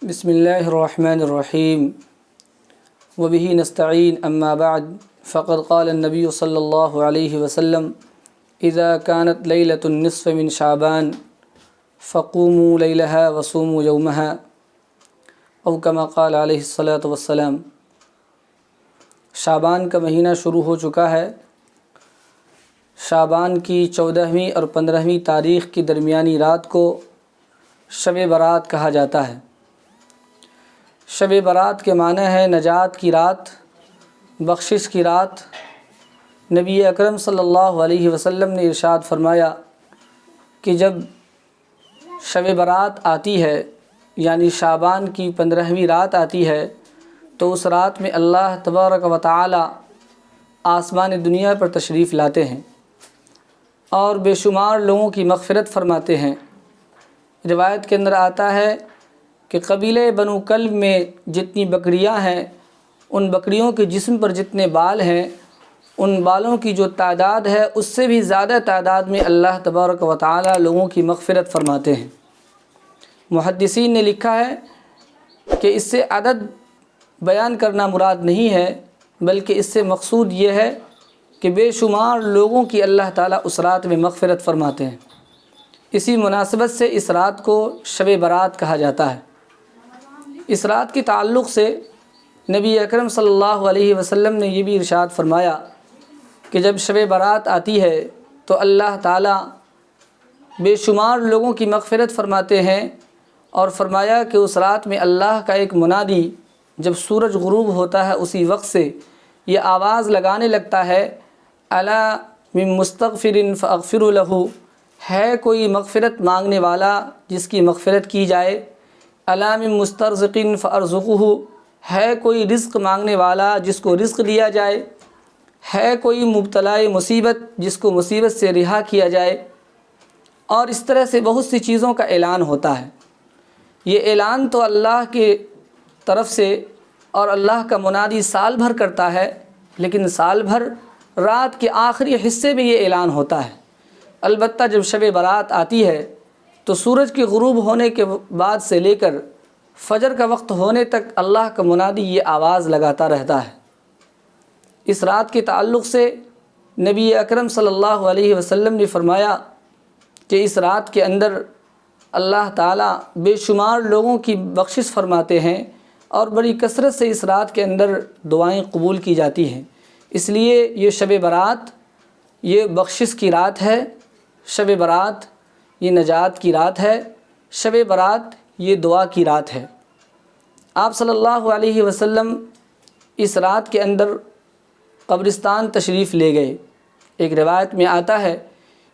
بسم اللہ الرحمن الرحیم وبہ نستعین اما بعد فقد قال النبی صلی اللہ علیہ وسلم اذا كانت لیلۃ النصف من شعبان فقوموا لیلها وصوموا یومها او کما قال علیہ الصلاۃ والسلام۔ شعبان کا مہینہ شروع ہو چکا ہے۔ شعبان کی 14ویں اور 15ویں تاریخ کی درمیانی رات کو شب برات کہا جاتا ہے۔ شب برات کے معنی ہے نجات کی رات، بخشش کی رات۔ نبی اکرم صلی اللہ علیہ وسلم نے ارشاد فرمایا کہ جب شب برات آتی ہے یعنی شعبان کی 15ویں رات آتی ہے تو اس رات میں اللہ تبارک و تعالی آسمان دنیا پر تشریف لاتے ہیں اور بے شمار لوگوں کی مغفرت فرماتے ہیں۔ روایت کے اندر آتا ہے کہ قبیلہ بنو کلب میں جتنی بکریاں ہیں ان بکریوں کے جسم پر جتنے بال ہیں ان بالوں کی جو تعداد ہے اس سے بھی زیادہ تعداد میں اللہ تبارک و تعالی لوگوں کی مغفرت فرماتے ہیں۔ محدثین نے لکھا ہے کہ اس سے عدد بیان کرنا مراد نہیں ہے بلکہ اس سے مقصود یہ ہے کہ بے شمار لوگوں کی اللہ تعالیٰ اس رات میں مغفرت فرماتے ہیں۔ اسی مناسبت سے اس رات کو شب برات کہا جاتا ہے۔ اس رات کے تعلق سے نبی اکرم صلی اللہ علیہ وسلم نے یہ بھی ارشاد فرمایا کہ جب شب برات آتی ہے تو اللہ تعالیٰ بے شمار لوگوں کی مغفرت فرماتے ہیں، اور فرمایا کہ اس رات میں اللہ کا ایک منادی جب سورج غروب ہوتا ہے اسی وقت سے یہ آواز لگانے لگتا ہے، الا من مستغفر فاغفر له، ہے کوئی مغفرت مانگنے والا جس کی مغفرت کی جائے، الا من مسترزق فارزقه، ہے کوئی رزق مانگنے والا جس کو رزق دیا جائے، ہے کوئی مبتلا مصیبت جس کو مصیبت سے رہا کیا جائے۔ اور اس طرح سے بہت سی چیزوں کا اعلان ہوتا ہے۔ یہ اعلان تو اللہ کی طرف سے اور اللہ کا منادی سال بھر کرتا ہے، لیکن سال بھر رات کے آخری حصے میں یہ اعلان ہوتا ہے۔ البتہ جب شب برات آتی ہے تو سورج کے غروب ہونے کے بعد سے لے کر فجر کا وقت ہونے تک اللہ کا منادی یہ آواز لگاتا رہتا ہے۔ اس رات کے تعلق سے نبی اکرم صلی اللہ علیہ وسلم نے فرمایا کہ اس رات کے اندر اللہ تعالیٰ بے شمار لوگوں کی بخشش فرماتے ہیں اور بڑی کثرت سے اس رات کے اندر دعائیں قبول کی جاتی ہیں۔ اس لیے یہ شب برات یہ بخشش کی رات ہے، شب برات یہ نجات کی رات ہے، شب برات یہ دعا کی رات ہے۔ آپ صلی اللہ علیہ وسلم اس رات کے اندر قبرستان تشریف لے گئے۔ ایک روایت میں آتا ہے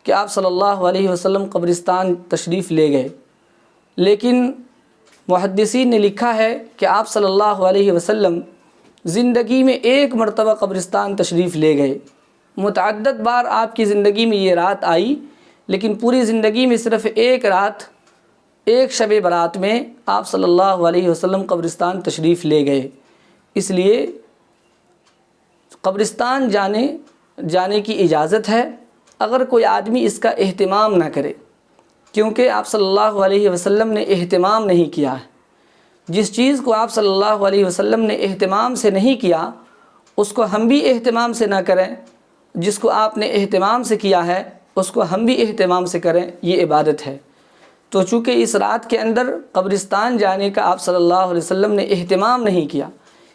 کہ آپ صلی اللہ علیہ وسلم قبرستان تشریف لے گئے، لیکن محدثین نے لکھا ہے کہ آپ صلی اللہ علیہ وسلم زندگی میں ایک مرتبہ قبرستان تشریف لے گئے۔ متعدد بار آپ کی زندگی میں یہ رات آئی، لیکن پوری زندگی میں صرف ایک رات، ایک شب برات میں آپ صلی اللہ علیہ وسلم قبرستان تشریف لے گئے۔ اس لیے قبرستان جانے کی اجازت ہے اگر کوئی آدمی اس کا اہتمام نہ کرے، کیونکہ آپ صلی اللہ علیہ وسلم نے اہتمام نہیں کیا ہے۔ جس چیز کو آپ صلی اللہ علیہ وسلم نے اہتمام سے نہیں کیا اس کو ہم بھی اہتمام سے نہ کریں، جس کو آپ نے اہتمام سے کیا ہے اس کو ہم بھی اہتمام سے کریں، یہ عبادت ہے۔ تو چونکہ اس رات کے اندر قبرستان جانے کا آپ صلی اللہ علیہ وسلم نے اہتمام نہیں کیا،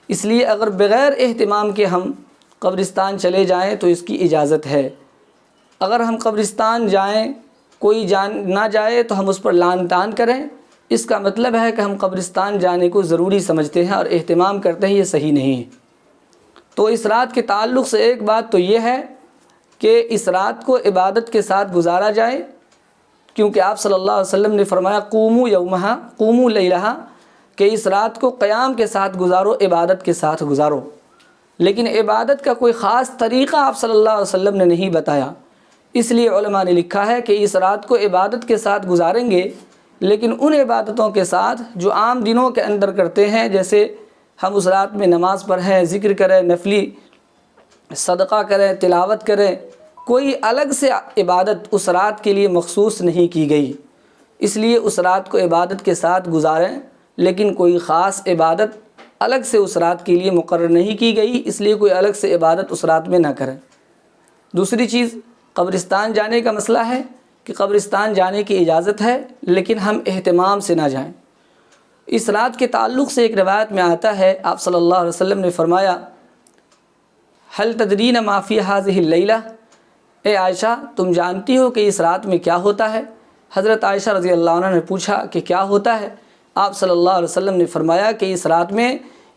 اس لیے اگر بغیر اہتمام کے ہم قبرستان چلے جائیں تو اس کی اجازت ہے۔ اگر ہم قبرستان جائیں کوئی نہ جائے تو ہم اس پر لعن طعن کریں، اس کا مطلب ہے کہ ہم قبرستان جانے کو ضروری سمجھتے ہیں اور اہتمام کرتے ہیں، یہ صحیح نہیں ہے۔ تو اس رات کے تعلق سے ایک بات تو یہ ہے کہ اس رات کو عبادت کے ساتھ گزارا جائے، کیونکہ آپ صلی اللہ علیہ وسلم نے فرمایا قوموا یومہا قوموا لیلہا، کہ اس رات کو قیام کے ساتھ گزارو، عبادت کے ساتھ گزارو۔ لیکن عبادت کا کوئی خاص طریقہ آپ صلی اللہ علیہ وسلم نے نہیں بتایا، اس لیے علماء نے لکھا ہے کہ اس رات کو عبادت کے ساتھ گزاریں گے، لیکن ان عبادتوں کے ساتھ جو عام دنوں کے اندر کرتے ہیں، جیسے ہم اس رات میں نماز پڑھیں، ذکر کریں، نفلی صدقہ کریں، تلاوت کریں، کوئی الگ سے عبادت اس رات کے لیے مخصوص نہیں کی گئی۔ اس لیے اس رات کو عبادت کے ساتھ گزاریں، لیکن کوئی خاص عبادت الگ سے اس رات کے لیے مقرر نہیں کی گئی، اس لیے کوئی الگ سے عبادت اس رات میں نہ کریں۔ دوسری چیز، قبرستان جانے کا مسئلہ ہے کہ قبرستان جانے کی اجازت ہے، لیکن ہم اہتمام سے نہ جائیں۔ اس رات کے تعلق سے ایک روایت میں آتا ہے، آپ صلی اللہ علیہ وسلم نے فرمایا، حل تدرین ما فی ہذہ اللیلہ، اے عائشہ تم جانتی ہو کہ اس رات میں کیا ہوتا ہے؟ حضرت عائشہ رضی اللہ عنہ نے پوچھا کہ کیا ہوتا ہے؟ آپ صلی اللہ علیہ وسلم نے فرمایا کہ اس رات میں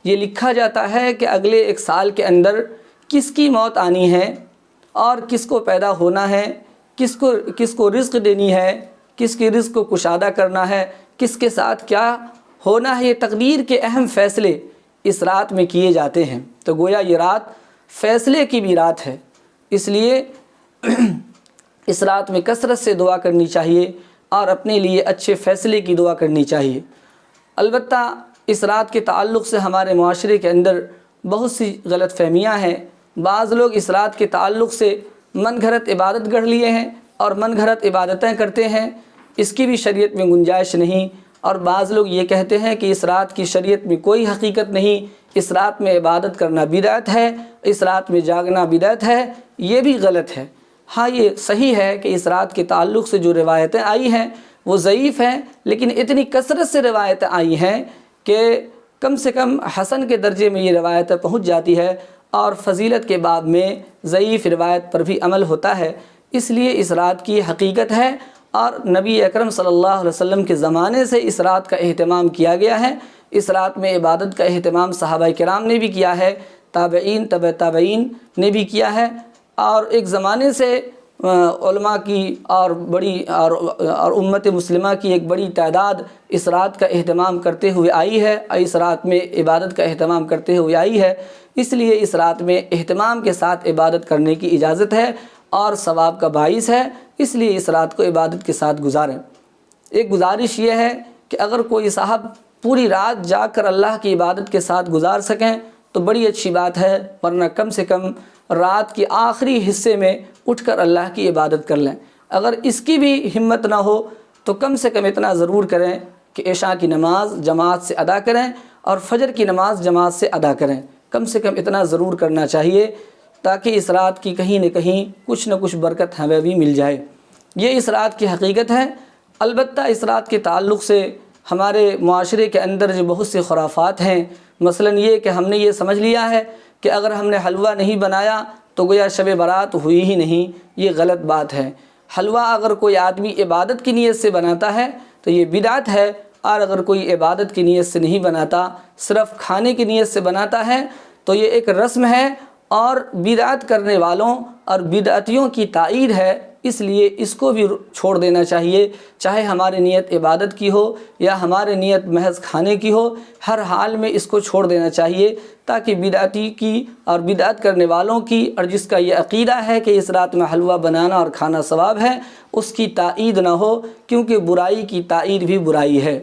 یہ لکھا جاتا ہے کہ اگلے ایک سال کے اندر کس کی موت آنی ہے اور کس کو پیدا ہونا ہے، کس کو رزق دینی ہے، کس کے رزق کو کشادہ کرنا ہے، کس کے ساتھ کیا ہونا ہے۔ یہ تقدیر کے اہم فیصلے اس رات میں کیے جاتے ہیں۔ تو گویا یہ رات فیصلے کی بھی رات ہے، اس لیے اس رات میں کثرت سے دعا کرنی چاہیے اور اپنے لیے اچھے فیصلے کی دعا کرنی چاہیے۔ البتہ اس رات کے تعلق سے ہمارے معاشرے کے اندر بہت سی غلط فہمیاں ہیں۔ بعض لوگ اس رات کے تعلق سے من گھڑت عبادت گڑھ لیے ہیں اور من گھڑت عبادتیں کرتے ہیں، اس کی بھی شریعت میں گنجائش نہیں۔ اور بعض لوگ یہ کہتے ہیں کہ اس رات کی شریعت میں کوئی حقیقت نہیں، اس رات میں عبادت کرنا بدعت ہے، اس رات میں جاگنا بدعت ہے، یہ بھی غلط ہے۔ ہاں یہ صحیح ہے کہ اس رات کے تعلق سے جو روایتیں آئی ہیں وہ ضعیف ہیں، لیکن اتنی کثرت سے روایتیں آئی ہیں کہ کم سے کم حسن کے درجے میں یہ روایتیں پہنچ جاتی ہے، اور فضیلت کے باب میں ضعیف روایت پر بھی عمل ہوتا ہے۔ اس لیے اس رات کی حقیقت ہے، اور نبی اکرم صلی اللہ علیہ وسلم کے زمانے سے اس رات کا اہتمام کیا گیا ہے۔ اس رات میں عبادت کا اہتمام صحابہ کرام نے بھی کیا ہے، تابعین تبع تابعین نے بھی کیا ہے، اور ایک زمانے سے علماء کی اور امت مسلمہ کی ایک بڑی تعداد اس رات کا اہتمام کرتے ہوئے آئی ہے، اور اس رات میں عبادت کا اہتمام کرتے ہوئے آئی ہے۔ اس لیے اس رات میں اہتمام کے ساتھ عبادت کرنے کی اجازت ہے اور ثواب کا باعث ہے، اس لیے اس رات کو عبادت کے ساتھ گزاریں۔ ایک گزارش یہ ہے کہ اگر کوئی صاحب پوری رات جاگ کر اللہ کی عبادت کے ساتھ گزار سکیں تو بڑی اچھی بات ہے، ورنہ کم سے کم رات کے آخری حصے میں اٹھ کر اللہ کی عبادت کر لیں۔ اگر اس کی بھی ہمت نہ ہو تو کم سے کم اتنا ضرور کریں کہ عشاء کی نماز جماعت سے ادا کریں اور فجر کی نماز جماعت سے ادا کریں، کم سے کم اتنا ضرور کرنا چاہیے، تاکہ اس رات کی کہیں نہ کہیں کچھ نہ کچھ برکت ہمیں بھی مل جائے۔ یہ اس رات کی حقیقت ہے۔ البتہ اس رات کے تعلق سے ہمارے معاشرے کے اندر جو بہت سے خرافات ہیں، مثلا یہ کہ ہم نے یہ سمجھ لیا ہے کہ اگر ہم نے حلوہ نہیں بنایا تو گویا شب برات ہوئی ہی نہیں، یہ غلط بات ہے۔ حلوہ اگر کوئی آدمی عبادت کی نیت سے بناتا ہے تو یہ بدعت ہے، اور اگر کوئی عبادت کی نیت سے نہیں بناتا، صرف کھانے کی نیت سے بناتا ہے تو یہ ایک رسم ہے اور بدعت کرنے والوں اور بدعتیوں کی تائید ہے، اس لیے اس کو بھی چھوڑ دینا چاہیے، چاہے ہماری نیت عبادت کی ہو یا ہماری نیت محض کھانے کی ہو، ہر حال میں اس کو چھوڑ دینا چاہیے، تاکہ بدعتی کی اور بدعت کرنے والوں کی، اور جس کا یہ عقیدہ ہے کہ اس رات میں حلوہ بنانا اور کھانا ثواب ہے، اس کی تائید نہ ہو، کیونکہ برائی کی تائید بھی برائی ہے۔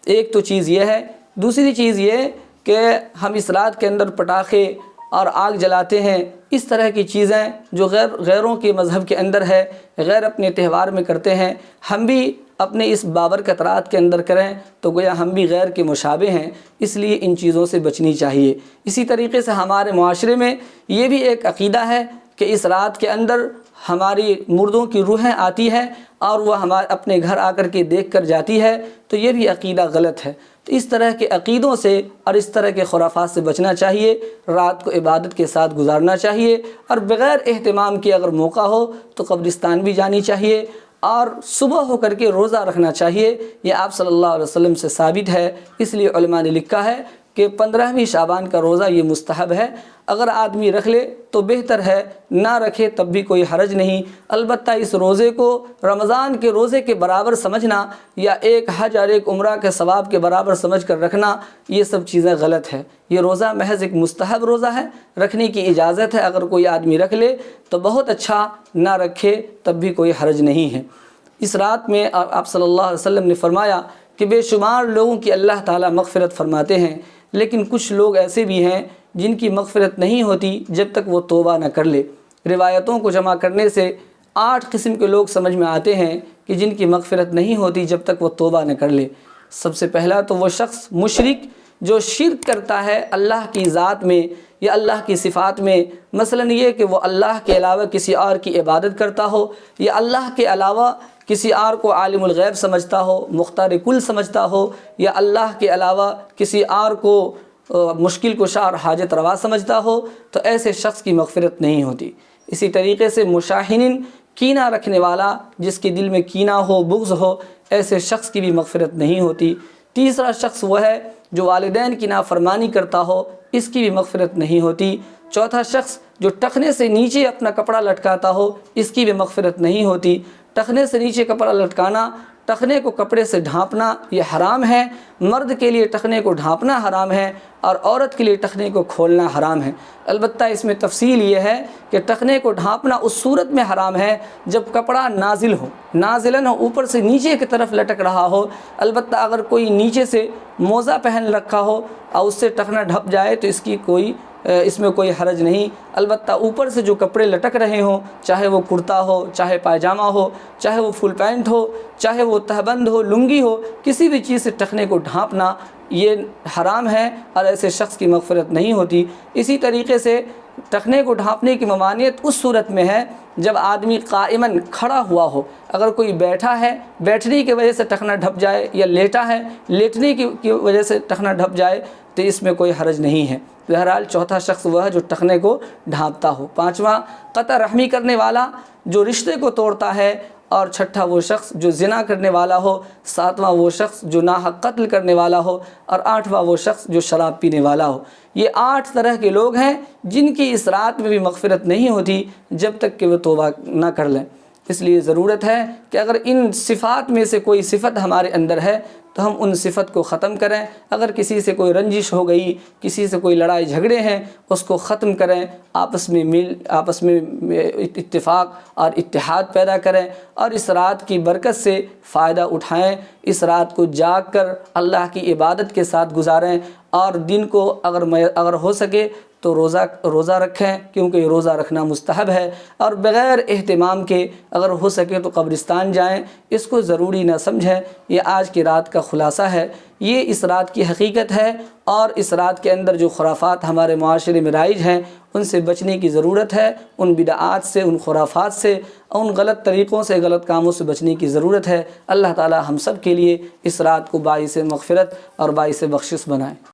ایک تو چیز یہ ہے۔ دوسری چیز یہ کہ ہم اس رات کے اندر پٹاخے اور آگ جلاتے ہیں، اس طرح کی چیزیں جو غیروں کے مذہب کے اندر ہے، غیر اپنے تہوار میں کرتے ہیں، ہم بھی اپنے اس بابرکت رات کے اندر کریں تو گویا ہم بھی غیر کے مشابہ ہیں، اس لیے ان چیزوں سے بچنی چاہیے۔ اسی طریقے سے ہمارے معاشرے میں یہ بھی ایک عقیدہ ہے کہ اس رات کے اندر ہماری مردوں کی روحیں آتی ہیں اور وہ ہمارے اپنے گھر آ کر کے دیکھ کر جاتی ہے، تو یہ بھی عقیدہ غلط ہے۔ تو اس طرح کے عقیدوں سے اور اس طرح کے خرافات سے بچنا چاہیے، رات کو عبادت کے ساتھ گزارنا چاہیے، اور بغیر اہتمام کے اگر موقع ہو تو قبرستان بھی جانی چاہیے، اور صبح ہو کر کے روزہ رکھنا چاہیے۔ یہ آپ صلی اللہ علیہ وسلم سے ثابت ہے، اس لیے علماء نے لکھا ہے کہ 15ویں شعبان کا روزہ یہ مستحب ہے، اگر آدمی رکھ لے تو بہتر ہے، نہ رکھے تب بھی کوئی حرج نہیں۔ البتہ اس روزے کو رمضان کے روزے کے برابر سمجھنا یا ایک حج اور ایک عمرہ کے ثواب کے برابر سمجھ کر رکھنا، یہ سب چیزیں غلط ہے۔ یہ روزہ محض ایک مستحب روزہ ہے، رکھنے کی اجازت ہے، اگر کوئی آدمی رکھ لے تو بہت اچھا، نہ رکھے تب بھی کوئی حرج نہیں ہے۔ اس رات میں آپ صلی اللہ علیہ وسلم نے فرمایا کہ بے شمار لوگوں کی اللہ تعالیٰ مغفرت فرماتے ہیں، لیکن کچھ لوگ ایسے بھی ہیں جن کی مغفرت نہیں ہوتی جب تک وہ توبہ نہ کر لے۔ روایتوں کو جمع کرنے سے 8 قسم کے لوگ سمجھ میں آتے ہیں کہ جن کی مغفرت نہیں ہوتی جب تک وہ توبہ نہ کر لے۔ سب سے پہلا تو وہ شخص مشرک جو شرک کرتا ہے اللہ کی ذات میں یا اللہ کی صفات میں، مثلا یہ کہ وہ اللہ کے علاوہ کسی اور کی عبادت کرتا ہو، یا اللہ کے علاوہ کسی اور کو عالم الغیب سمجھتا ہو، مختار کل سمجھتا ہو، یا اللہ کے علاوہ کسی اور کو مشکل کشا اور حاجت روا سمجھتا ہو، تو ایسے شخص کی مغفرت نہیں ہوتی۔ اسی طریقے سے مشاہین، کینہ رکھنے والا، جس کے دل میں کینہ ہو، بغض ہو، ایسے شخص کی بھی مغفرت نہیں ہوتی۔ تیسرا شخص وہ ہے جو والدین کی نافرمانی کرتا ہو، اس کی بھی مغفرت نہیں ہوتی۔ چوتھا شخص جو ٹخنے سے نیچے اپنا کپڑا لٹکاتا ہو، اس کی بھی مغفرت نہیں ہوتی۔ ٹخنے سے نیچے کپڑا لٹکانا، ٹخنے کو کپڑے سے ڈھانپنا یہ حرام ہے۔ مرد کے لیے ٹخنے کو ڈھانپنا حرام ہے اور عورت کے لیے ٹخنے کو کھولنا حرام ہے۔ البتہ اس میں تفصیل یہ ہے کہ ٹخنے کو ڈھانپنا اس صورت میں حرام ہے جب کپڑا نازل ہو، نازلاً ہو، اوپر سے نیچے کی طرف لٹک رہا ہو۔ البتہ اگر کوئی نیچے سے موزہ پہن رکھا ہو اور اس سے ٹخنا ڈھپ جائے تو اس میں کوئی حرج نہیں۔ البتہ اوپر سے جو کپڑے لٹک رہے ہوں، چاہے وہ کرتا ہو، چاہے پائجامہ ہو، چاہے وہ فل پینٹ ہو، چاہے وہ تہبند ہو، لنگی ہو، کسی بھی چیز سے ٹخنے کو ڈھانپنا یہ حرام ہے اور ایسے شخص کی مغفرت نہیں ہوتی۔ اسی طریقے سے ٹخنے کو ڈھانپنے کی ممانعت اس صورت میں ہے جب آدمی قائماً کھڑا ہوا ہو۔ اگر کوئی بیٹھا ہے، بیٹھنے کی وجہ سے ٹخنا ڈھپ جائے، یا لیٹا ہے، لیٹنے کی وجہ سے ٹخنا ڈھپ جائے تو اس میں کوئی حرج نہیں ہے۔ بہرحال چوتھا شخص وہ ہے جو ٹخنے کو ڈھانپتا ہو۔ پانچواں قطع رحمی کرنے والا جو رشتے کو توڑتا ہے، اور چھٹا وہ شخص جو زنا کرنے والا ہو، ساتواں وہ شخص جو ناحق قتل کرنے والا ہو، اور آٹھواں وہ شخص جو شراب پینے والا ہو۔ یہ 8 طرح کے لوگ ہیں جن کی اس رات میں بھی مغفرت نہیں ہوتی جب تک کہ وہ توبہ نہ کر لیں۔ اس لیے ضرورت ہے کہ اگر ان صفات میں سے کوئی صفت ہمارے اندر ہے تو ہم ان صفت کو ختم کریں۔ اگر کسی سے کوئی رنجش ہو گئی، کسی سے کوئی لڑائی جھگڑے ہیں، اس کو ختم کریں، آپس میں اتفاق اور اتحاد پیدا کریں، اور اس رات کی برکت سے فائدہ اٹھائیں۔ اس رات کو جاگ کر اللہ کی عبادت کے ساتھ گزاریں، اور دن کو اگر ہو سکے تو روزہ رکھیں، کیونکہ یہ روزہ رکھنا مستحب ہے، اور بغیر اہتمام کے اگر ہو سکے تو قبرستان جائیں، اس کو ضروری نہ سمجھیں۔ یہ آج کی رات کا خلاصہ ہے، یہ اس رات کی حقیقت ہے، اور اس رات کے اندر جو خرافات ہمارے معاشرے میں رائج ہیں ان سے بچنے کی ضرورت ہے، ان بدعات سے، ان خرافات سے، ان غلط طریقوں سے، غلط کاموں سے بچنے کی ضرورت ہے۔ اللہ تعالی ہم سب کے لیے اس رات کو باعث مغفرت اور باعث بخشش بنائے۔